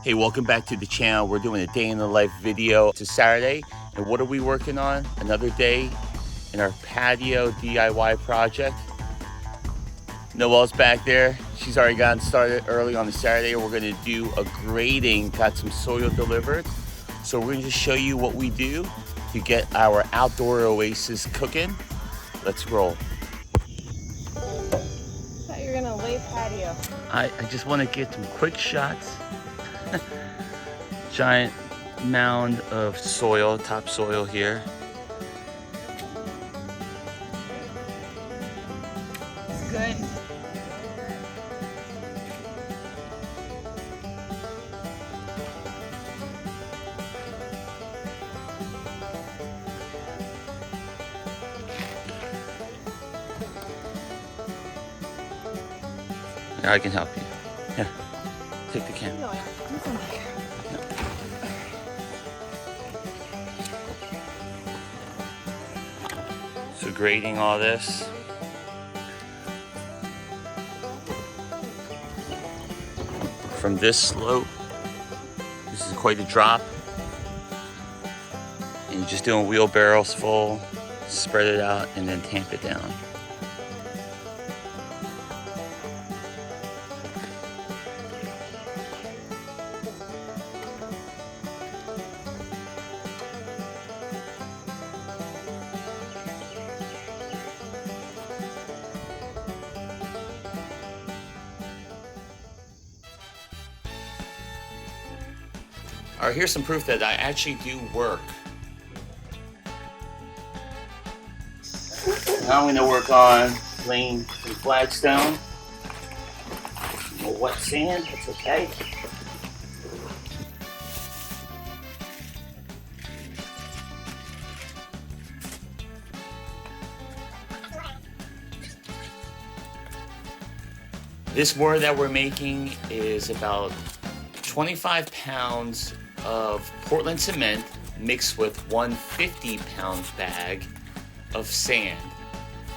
Hey, welcome back to the channel. We're doing a day in the life video. It's a Saturday, and what are we working on? Another day in our patio DIY project. Noelle's back there. She's already gotten started early on the Saturday. We're gonna do a grading, got some soil delivered. So we're gonna just show you what we do to get our Outdoor Oasis cooking. Let's roll. Thought you were gonna lay patio. I just wanna get some quick shots. Giant mound of soil, topsoil here. It's good. I can help you. Here, take the camera. No, So grading all this. From this slope, this is quite a drop. And you're just doing wheelbarrows full, spread it out, and then tamp it down. All right, here's some proof that I actually do work. Now I'm gonna work on laying some flagstone. Wet sand, that's okay. This board that we're making is about 25 pounds of Portland cement mixed with 150-pound bag of sand.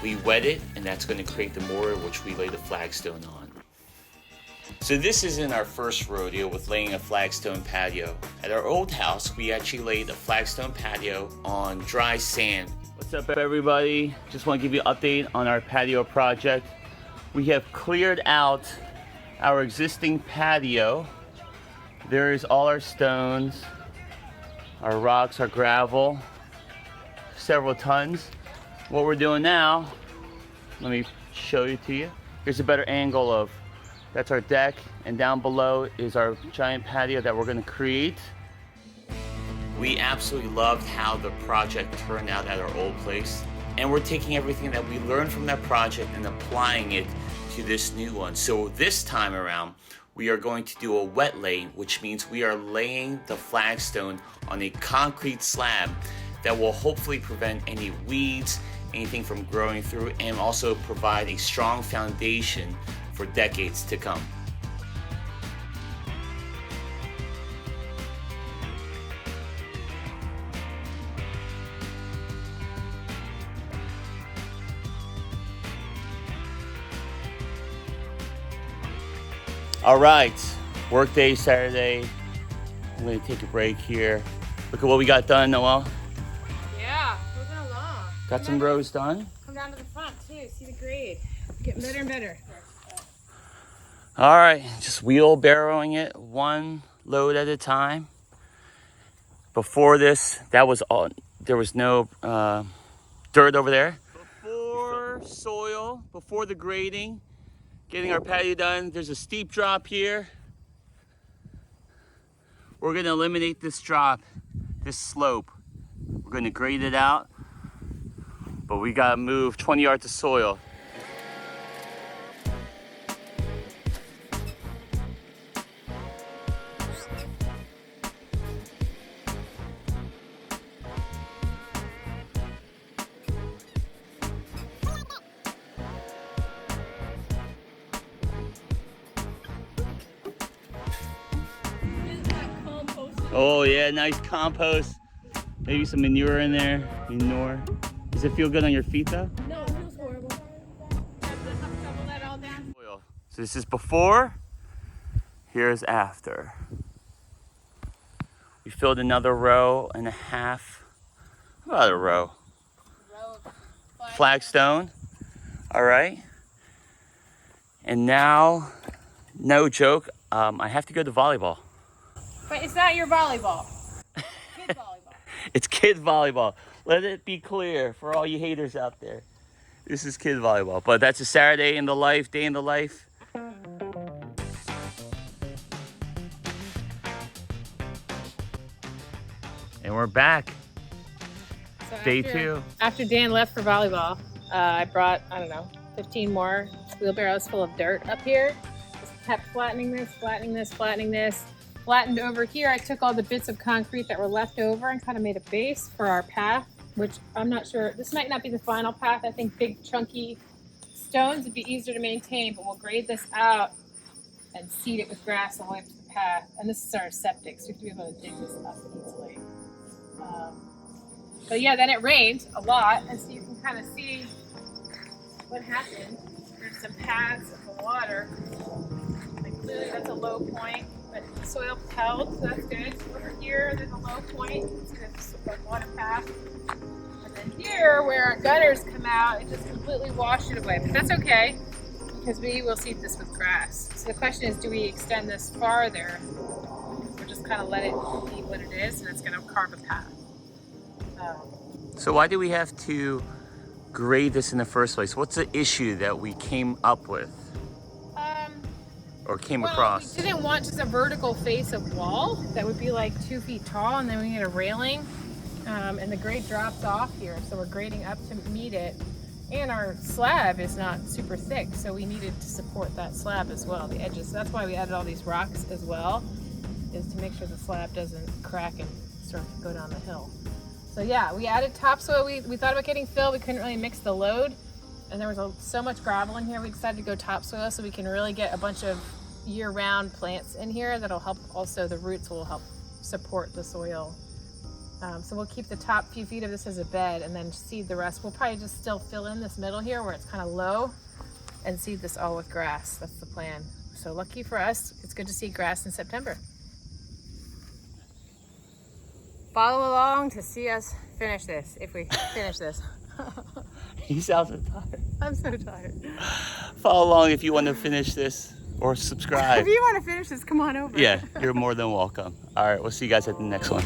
We wet it, and that's going to create the mortar which we lay the flagstone on. So this isn't our first rodeo with laying a flagstone patio. At our old house, we actually laid a flagstone patio on dry sand. What's up, everybody? Just want to give you an update on our patio project. We have cleared out our existing patio. There is all our stones, our rocks, our gravel, several tons. What we're doing now, let me show you to you. Here's a better angle of, that's our deck, and down below is our giant patio that we're gonna create. We absolutely loved how the project turned out at our old place, and we're taking everything that we learned from that project and applying it to this new one. So this time around, we are going to do a wet lay, which means we are laying the flagstone on a concrete slab that will hopefully prevent any weeds, anything from growing through, and also provide a strong foundation for decades to come. All right, work day Saturday. I'm gonna take a break here. Look at what we got done, Noelle. Yeah, moving along. Got some rows done. Come down to the front too, see the grade. Getting better and better. All right, just wheelbarrowing it one load at a time. Before this, that was all, there was no dirt over there. Before soil, before the grading, getting our patio done. There's a steep drop here. We're gonna eliminate this drop, this slope. We're gonna grade it out, but we gotta move 20 yards of soil. Oh yeah, nice compost. Maybe some manure in there. Manure. Does it feel good on your feet though? No, it feels horrible. So this is before, here's after. We filled another row and a half, about a row. Row of Flagstone. All right. And now, no joke, I have to go to volleyball. But it's not your volleyball. Kid volleyball. It's kid volleyball. Let it be clear for all you haters out there. This is kid volleyball. But that's a Saturday in the life, day in the life. And we're back. So Day two. After Dan left for volleyball, I brought, I don't know, 15 more wheelbarrows full of dirt up here. Just kept flattening this, flattening this, flattening this. Flattened over here, I took all the bits of concrete that were left over and kind of made a base for our path, which I'm not sure, this might not be the final path. I think big chunky stones would be easier to maintain, but we'll grade this out and seed it with grass all the way up to the path. And this is our septic, so we have to be able to dig this up easily. But yeah, then it rained a lot, and so you can kind of see what happened. There's some paths of the water. Like clearly that's a low point, but the soil held, so that's good. Over here, there's a low point. You can see there's a water path. And then here, where our gutters come out, it just completely washed it away. But that's okay, because we will seed this with grass. So the question is, do we extend this farther, or just kind of let it be what it is, and it's going to carve a path? So why do we have to grade this in the first place? What's the issue that we came up with? Or came across? We didn't want just a vertical face of wall that would be like 2 feet tall, and then we need a railing. And the grade drops off here, so we're grading up to meet it. And our slab is not super thick, so we needed to support that slab as well, the edges. So that's why we added all these rocks as well, is to make sure the slab doesn't crack and start to go down the hill. So yeah, we added topsoil. We thought about getting fill. We couldn't really mix the load, and there was so much gravel in here. We decided to go topsoil so we can really get a bunch of year-round plants in here that'll help. Also, the roots will help support the soil. So we'll keep the top few feet of this as a bed, and then seed the rest. We'll probably just still fill in this middle here where it's kind of low, and seed this all with grass. That's the plan. So lucky for us, it's good to see grass in September. Follow along to see us finish this, if we finish this. You sound so tired. I'm so tired. Follow along if you want to finish this, or subscribe. If you want to finish this, come on over. Yeah, you're more than welcome. All right, we'll see you guys at the next one.